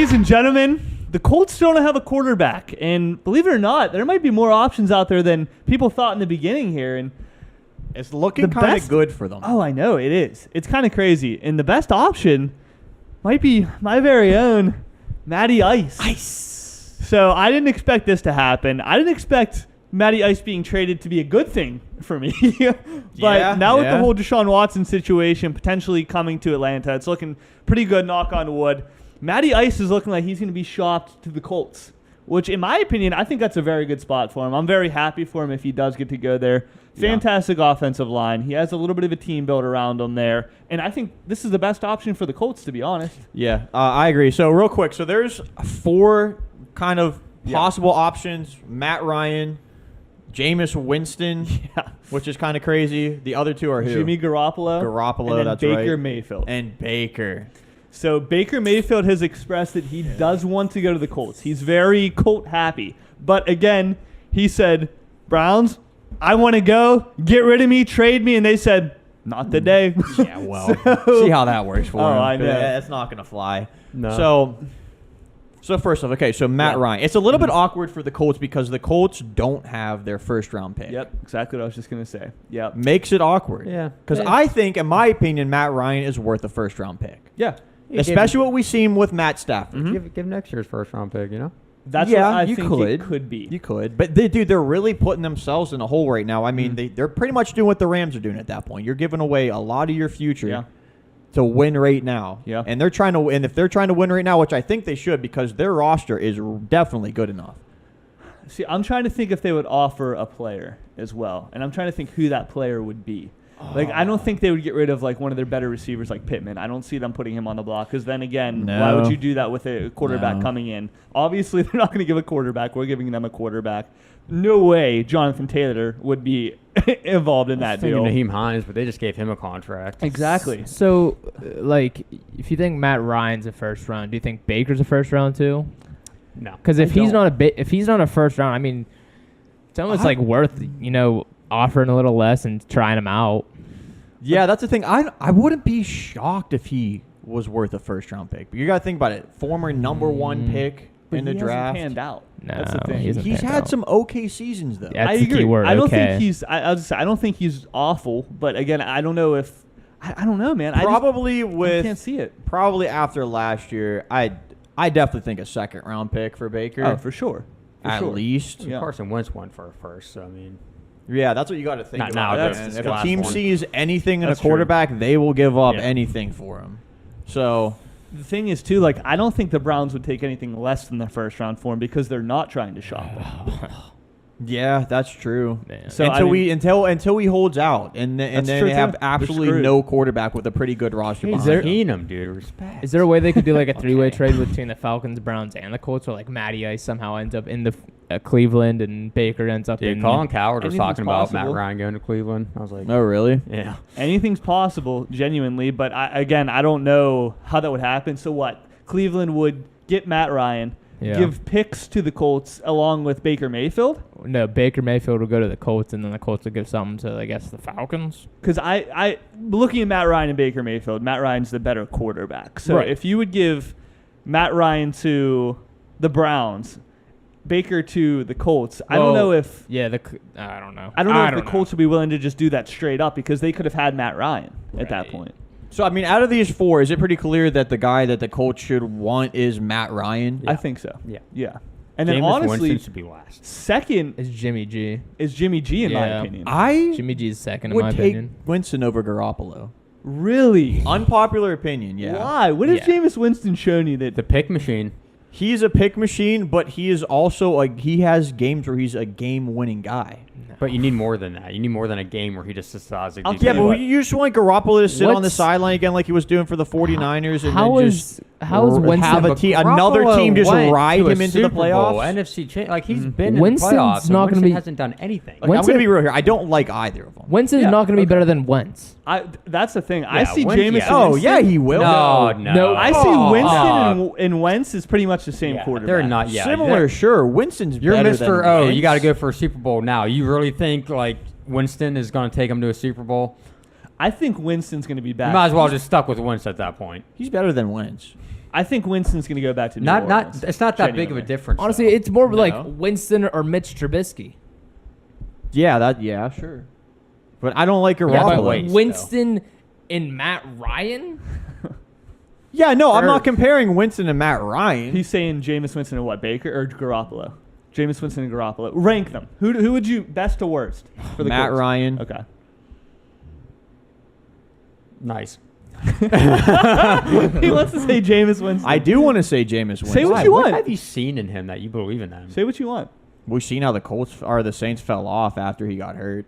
Ladies and gentlemen, the Colts don't have a quarterback. And believe it or not, there might be more options out there than people thought in the beginning here. And it's looking kind of good for them. Oh, I know. It is. It's kind of crazy. And the best option might be my very own Matty Ice. So I didn't expect this to happen. I didn't expect Matty Ice being traded to be a good thing for me. But now with the whole Deshaun Watson situation potentially coming to Atlanta, it's looking pretty good, knock on wood. Matty Ice is looking like he's going to be shopped to the Colts, which in my opinion, I think that's a very good spot for him. I'm very happy for him if he does get to go there. Fantastic offensive line. He has a little bit of a team built around him there. And I think this is the best option for the Colts, to be honest. Yeah, I agree. So real quick, so there's 4 kind of possible options. Matt Ryan, Jameis Winston, which is kind of crazy. The other 2 are who? Jimmy Garoppolo. Garoppolo, and that's Baker right. Mayfield. And Baker. So Baker Mayfield has expressed that he does want to go to the Colts. He's very Colt happy. But again, he said, Browns, I want to go. Get rid of me. Trade me. And they said, not today. Yeah, well, see how that works for him. I know. It's not going to fly. No. So first off, okay, so Matt Ryan. It's a little bit awkward for the Colts because the Colts don't have their first-round pick. Yep, exactly what I was just going to say. Yep. Makes it awkward. Yeah. Because I think, in my opinion, Matt Ryan is worth a first-round pick. Yeah. Especially what we've seen with Matt Stafford. Mm-hmm. Give next year's first-round pick, you know? That's what I think it could be. You could. But, they're really putting themselves in a hole right now. I mean, they're pretty much doing what the Rams are doing at that point. You're giving away a lot of your future to win right now. Yeah. And they're trying to, and if they're trying to win right now, which I think they should because their roster is definitely good enough. See, I'm trying to think if they would offer a player as well. And I'm trying to think who that player would be. Like, I don't think they would get rid of, like, one of their better receivers like Pittman. I don't see them putting him on the block because then, again, why would you do that with a quarterback coming in? Obviously, they're not going to give a quarterback. We're giving them a quarterback. No way Jonathan Taylor would be involved in that deal. Naheem Hines, but they just gave him a contract. Exactly. So, like, if you think Matt Ryan's a first round, do you think Baker's a first round too? No. Because if he's not a first round, I mean, it's almost like worth, offering a little less and trying him out. Yeah, that's the thing. I wouldn't be shocked if he was worth a first-round pick. But you got to think about it. Former number 1 pick in the draft. He hasn't panned out. No, that's the thing. he's had some okay seasons, though. That's I the agree. key word, I don't okay. think he's. I don't think he's awful. But again, I don't know if. I don't know, man. I can't see it. Probably after last year, I definitely think a second-round pick for Baker. Oh, for sure. At least. Yeah. Carson Wentz went for a first, so I mean. Yeah, that's what you got to think Not about. now, man. that's If the a last team one. sees anything in That's a quarterback, they will give up Yeah. anything for him. So The thing is, too, like, I don't think the Browns would take anything less than the first round for him because they're not trying to shop him. yeah, that's true. Man. So until he holds out, and then That's they true, have too. absolutely They're no quarterback with a pretty good roster. He's behind him. Keenum, dude. Respect. Is there a way they could do like a three-way trade between the Falcons, Browns, and the Colts, where like Matty Ice somehow ends up in the Cleveland and Baker ends up Dude, in Colin Coward was anything's talking about Matt possible. Ryan going to Cleveland. I was like, Oh, really? yeah. Anything's possible, genuinely. But, I don't know how that would happen. So what? Cleveland would get Matt Ryan, give picks to the Colts along with Baker Mayfield? No, Baker Mayfield will go to the Colts, and then the Colts will give something to, I guess, the Falcons. Because I looking at Matt Ryan and Baker Mayfield, Matt Ryan's the better quarterback. So if you would give Matt Ryan to the Browns, Baker to the Colts, I don't know if I don't know. I don't know if the Colts would be willing to just do that straight up because they could have had Matt Ryan at that point. So, I mean, out of these 4, is it pretty clear that the guy that the Colts should want is Matt Ryan? I think so. Yeah. Yeah. And then Jameis honestly, Winston should be last. second It's Jimmy G. is Jimmy G in my opinion. Jimmy G is second in would my take opinion. Winston over Garoppolo. Really? Unpopular opinion, yeah. Why? What has Jameis Winston shown you that? The pick machine. He's a pick machine, but he is also he has games where he's a game-winning guy. But you need more than that. You need more than a game where he just decides. Like, Yeah, but you just want Garoppolo to sit on the sideline again like he was doing for the 49ers and How then is just Winston? have another team just ride him into the playoffs? NFC like he's been Winston's in the playoffs. not Winston gonna be- hasn't done anything. Like, I'm going to be real here. I don't like either of them. Winston's not going to be better than Wentz. That's the thing. I see Wentz- Jameis. yeah. Oh, Winston. yeah, he will. No. I see Winston and Wentz is pretty much the same quarterback. They're not. Yeah, Similar, sure. Winston's You're better Mr. than Oh, Wentz. you got to go for a Super Bowl now. You really think like Winston is going to take him to a Super Bowl? I think Winston's going to be back. You might as well just stuck with Wentz at that point. He's better than Wentz. I think Winston's going to go back to New Not Orleans. it's not that big of a Genuinely. difference. Honestly, though. it's more No. like Winston or Mitch Trubisky. Yeah, sure. But I don't like Yeah, Garoppolo. but wait. Winston and Matt Ryan. Yeah, no, I'm Sure. not comparing Winston and Matt Ryan. He's saying Jameis Winston and what, Baker or Garoppolo? Jameis Winston and Garoppolo. Rank them. Who would you best to worst for the Matt Colts? Ryan. Okay. Nice. He wants to say Jameis Winston. I do want to say Jameis Winston. Say what Why? you What want. have you seen in him that you believe in them? Say what you want. We've seen how the Saints fell off after he got hurt.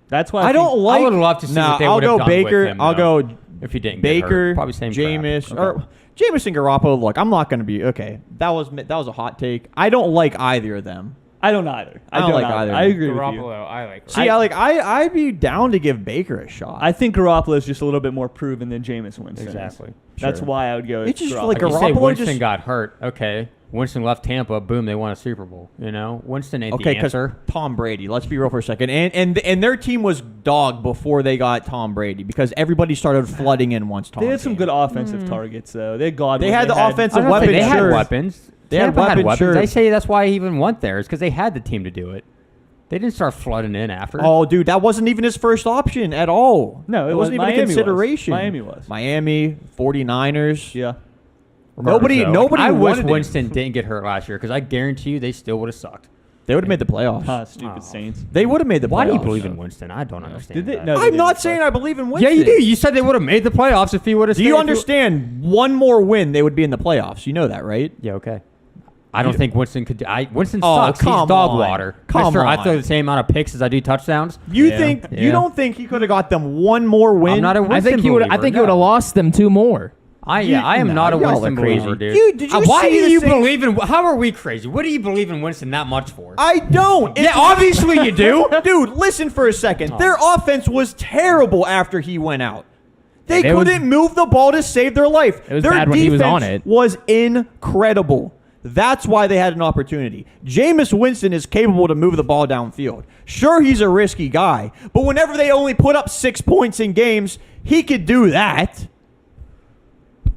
That's why I don't like. I would love to see Nah, what they I'll would have go done Baker. with him, I'll though, go if he didn't get Baker, hurt. Probably same crap. Jameis, Okay. or Jameis and Garoppolo. Look, I'm not going to be okay. That was a hot take. I don't like either of them. I don't either. I don't like either. I agree with you. Garoppolo, I like. See, I'd be down to give Baker a shot. I think Garoppolo is just a little bit more proven than Jameis Winston. is. Exactly. That's Sure. why I would go. It's just Garoppolo. like You say Garoppolo Winston just- got hurt. Okay. Winston left Tampa. Boom, they won a Super Bowl. You know, Winston ain't Okay, the because answer. Tom Brady. Let's be real for a second, and their team was dog before they got Tom Brady because everybody started flooding in once Tom. They had some came. good offensive targets though. They had Godwin. They had the offensive I was gonna say, weapons. They had sure. weapons. They had Tampa weapons, sure. They say that's why he even went there. Is because they had the team to do it. They didn't start flooding in after. Oh, dude, that wasn't even his first option at all. No, it wasn't even Miami a consideration. Miami was. Miami, 49ers. Yeah. Nobody I wish wanted him. Winston didn't get hurt last year because I guarantee you they still would have sucked. They would have made the playoffs. Stupid Oh. Saints. They would have made the playoffs. Why do you believe in Winston? I don't understand. Did they? that. No, they I'm didn't. not saying I believe in Winston. Yeah, you do. You said they would have made the playoffs if he would have. Do you understand? One more win, they would be in the playoffs. You know that, right? Yeah. Okay. I don't think Winston could. Winston Oh, sucks. He's come dog on. water. Come Mister, I on. throw the same amount of picks as I do touchdowns. You Yeah. think Yeah. you don't think he could have got them one more win? I'm not a I Winston think he would. I believer, think he no. would have lost them 2 more. I am not a y'all Winston are crazy. believer, dude. Did you Why see do the you Saints- believe in? How are we crazy? What do you believe in Winston that much for? I don't. Yeah, obviously you do. Dude, listen for a second. Oh. Their offense was terrible after he went out. They It was- couldn't move the ball to save their life. It was Their bad when he was on defense it. was incredible. That's why they had an opportunity. Jameis Winston is capable to move the ball downfield. Sure, he's a risky guy, but whenever they only put up 6 points in games, he could do that.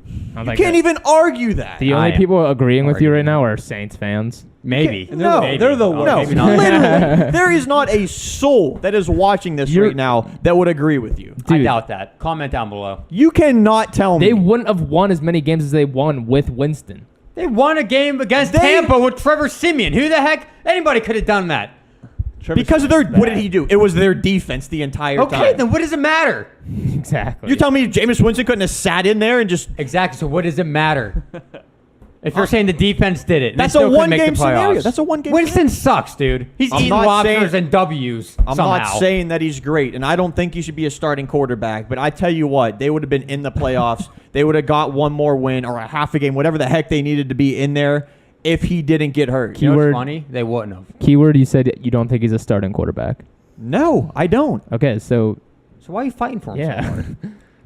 You can't even argue that. The I only am people agreeing with you arguing. right now are Saints fans. Maybe. No, Maybe. they're the Oh, worst. No, maybe not. literally, there is not a soul that is watching this You're- right now that would agree with you. I Dude. doubt that. Comment down below. You cannot tell me. They wouldn't have won as many games as they won with Winston. They won a game against They- Tampa with Trevor Siemian. Who the heck? Anybody could have done that. Because of their, what did he do? It was their defense the entire time. Okay, then what does it matter? Exactly. You're telling me Jameis Winston couldn't have sat in there and just... Exactly. So what does it matter? If you're saying the defense did it, and That's they still a couldn't make the one-game scenario. playoffs. That's a one-game Winston sucks, dude. He's I'm eating not lobsters saying- and W's I'm somehow. not saying that he's great, and I don't think he should be a starting quarterback, but I tell you what, they would have been in the playoffs. They would have got one more win or a half a game, whatever the heck they needed to be in there if he didn't get hurt. You know what's Keyword- funny? They wouldn't have. Keyword, you said you don't think he's a starting quarterback. No, I don't. Okay, so So why are you fighting for him so yeah. hard?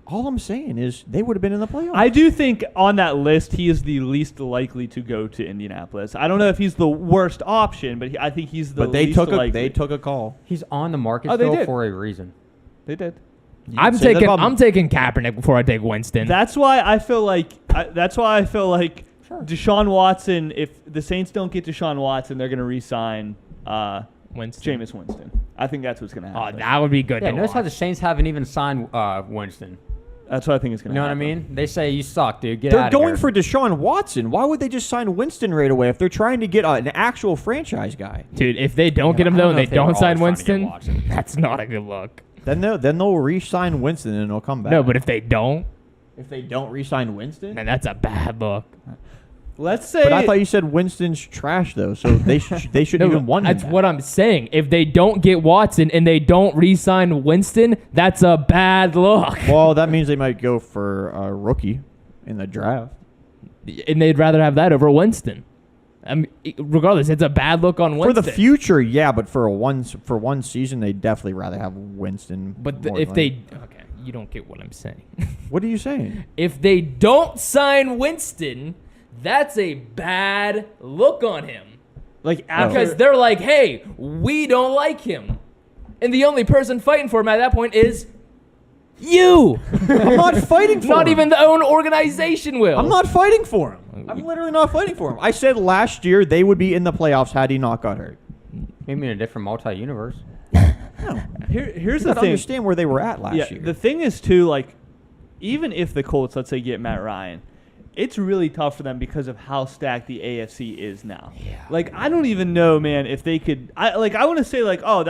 All I'm saying is they would have been in the playoffs. I do think on that list he is the least likely to go to Indianapolis. I don't know if he's the worst option, but I think he's the but they least took likely. a call. He's on the market Oh, they still did. for a reason. They did. I'm say that taking about- I'm taking Kaepernick before I take Winston. That's why I feel like Deshaun Watson. If the Saints don't get Deshaun Watson, they're going to re-sign Winston. Jameis Winston. I think that's what's going to Oh, happen. that would be good. Yeah, to notice how the watch. Saints haven't even signed Winston. That's what I think is You going to know what I happen. mean? They say you suck, dude. Get They're out of going here. for Deshaun Watson. Why would they just sign Winston right away if they're trying to get an actual franchise guy? Dude, if they don't get him I though don't and know they if they were don't sign always trying to get Winston, Watson. that's not a good look. Then they'll re-sign Winston and he'll come back. No, but if they don't, if they don't re-sign Winston, man, that's a bad look. Let's say. but I thought you said Winston's trash though, so they shouldn't No, even want him. that's what I'm saying. If they don't get Watson and they don't re-sign Winston, that's a bad look. Well, that means they might go for a rookie in the draft. And they'd rather have that over Winston. I mean, regardless, it's a bad look on Winston. For the future, yeah, but for one season, they'd definitely rather have Winston. But more if than- they... Okay, you don't get what I'm saying. what are you saying? If they don't sign Winston, that's a bad look on him. like after Because they're like, hey, we don't like him. And the only person fighting for him at that point is You. I'm not fighting for him. Not even the own organization will. I'm not fighting for him. I'm literally not fighting for him. I said last year they would be in the playoffs had he not got hurt. Maybe in a different multi-universe. No. Here's You the gotta thing. understand where they were at last year. The thing is too, like, even if the Colts, let's say, get Matt Ryan, it's really tough for them because of how stacked the AFC is now. Yeah. Like, I don't even know, man, if they could. I want to say, like, oh,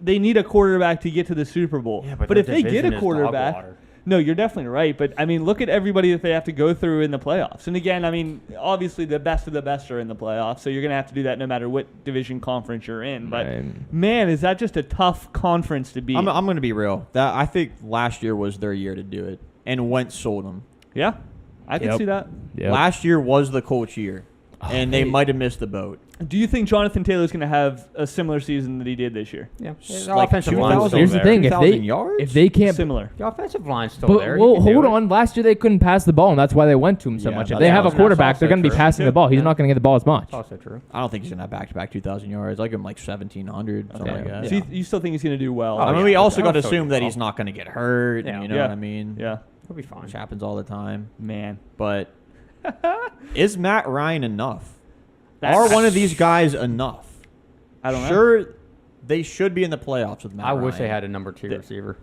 they need a quarterback to get to the Super Bowl. Yeah, but if their they get division a is quarterback, dog water. no, you're definitely right. But I mean, look at everybody that they have to go through in the playoffs. And again, I mean, obviously the best of the best are in the playoffs, so you're gonna have to do that no matter what division conference you're in. But Right. man, is that just a tough conference to be? I'm going to be real. I think last year was their year to do it, and Wentz sold them. Yeah, I can Yep. see that. Yep. Last year was the Colts year, and they might have missed the boat. Do you think Jonathan Taylor's going to have a similar season that he did this year? Yeah. The Like offensive line's 2,000 still Here's the there. thing: 2,000 yards? if they can't, Similar. The offensive line's still but there. You well, can do hold it. on. Last year they couldn't pass the ball, and that's why they went to him so Yeah, much. If but they that have a was- quarterback, that's they're going to be also passing true. the ball. He's Yeah. not going to get the ball as much. That's also true. I don't think he's going to have back-to-back 2,000 yards. I give him like 1,700, something Okay. like that. So you still think he's going to do well? Oh, I mean, yeah. we also got to Also assume that do he's well. not going to get hurt. Yeah. You know Yeah. what I mean? Yeah, He'll be fine. Which happens all the time. man. But is Matt Ryan enough? That's- Are one of these guys enough? I don't know. Sure, they should be in the playoffs with Matt I Ryan. wish they had a number 2 receiver.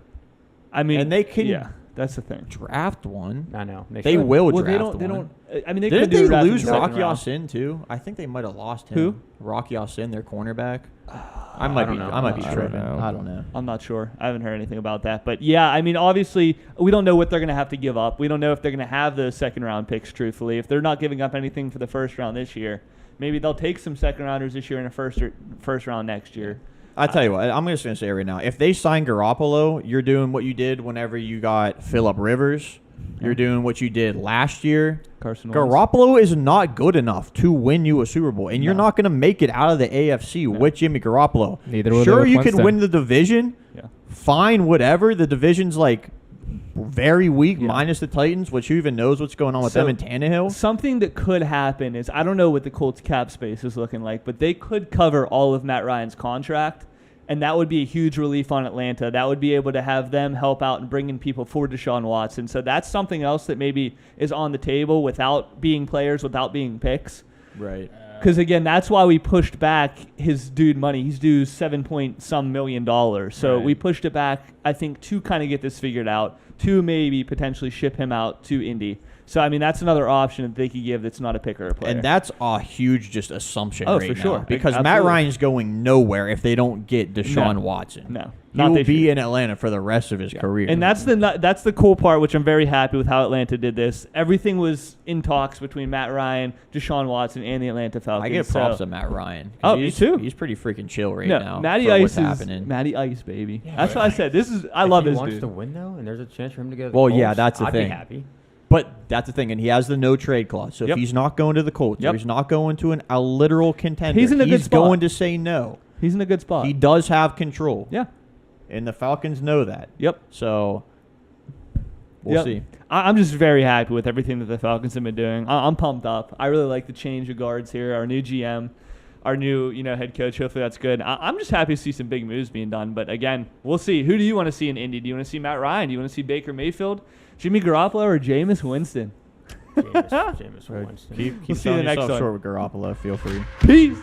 I mean, And they can- Yeah, that's the thing. draft one. I know. They should. will Well, draft they don't. They one. don't. I mean, they Didn't could do they a draft in lose the second Rocky round. Sin too? I think they might have lost him. Who? Rocky Sin, their cornerback. I I might don't be. know. I might be I don't tripping. know. I don't know. I'm not sure. I haven't heard anything about that. But yeah, I mean, obviously, we don't know what they're going to have to give up. We don't know if they're going to have those second round picks, truthfully. If they're not giving up anything for the first round this year, maybe they'll take some second rounders this year and a first round next year. I tell you what, I'm just gonna say it right now. If they sign Garoppolo, you're doing what you did whenever you got Phillip Rivers. You're doing what you did last year. Carson Wentz. Garoppolo is not good enough to win you a Super Bowl, and you're No. not going to make it out of the AFC with Jimmy Garoppolo. Neither will they sure, with you can Winston. win the division. Yeah. Fine, whatever. The division's like very weak, Yeah. minus the Titans, which who even knows what's going on with So- them and Tannehill. Something that could happen is, I don't know what the Colts cap space is looking like, but they could cover all of Matt Ryan's contract, and that would be a huge relief on Atlanta. That would be able to have them help out and bring in people for Deshaun Watson. So that's something else that maybe is on the table without being players, without being picks. Right. Because again, that's why we pushed back his dude money. He's due $7 million. So Right. we pushed it back, I think, to kind of get this figured out, to maybe potentially ship him out to Indy. So I mean, that's another option that they could give. That's not a pick or a player. And that's a huge just assumption Oh, right for now. sure. Because Matt Absolutely. Ryan's going nowhere if they don't get Deshaun No. Watson. No, He not will this be year. in Atlanta for the rest of his career. And that's the cool part, which I'm very happy with how Atlanta did this. Everything was in talks between Matt Ryan, Deshaun Watson, and the Atlanta Falcons. I give props So- to Matt Ryan. 'Cause Oh, me he's, too. He's pretty freaking chill right no, now. Matty for Ice what's is happening. Matty Ice, baby. That's what I said. I love if he this wants dude. to win though, and there's a chance for him to go. To the Well, yeah, Colts, that's the I'd thing. Be happy. But that's the thing, and he has the no trade clause. So Yep. if he's not going to the Colts, Yep. or he's not going to a literal contender, He's in a good spot. going to say no. He's in a good spot. He does have control. Yeah. And the Falcons know that. Yep. So we'll Yep. see. I'm just very happy with everything that the Falcons have been doing. I'm pumped up. I really like the change of guards here. Our new GM, our new head coach. Hopefully that's good. I'm just happy to see some big moves being done. But again, we'll see. Who do you want to see in Indy? Do you want to see Matt Ryan? Do you want to see Baker Mayfield, Jimmy Garoppolo, or Jameis Winston? Jameis Winston. Keep We'll see you in selling the next yourself one. short with Garoppolo. Feel free. Peace.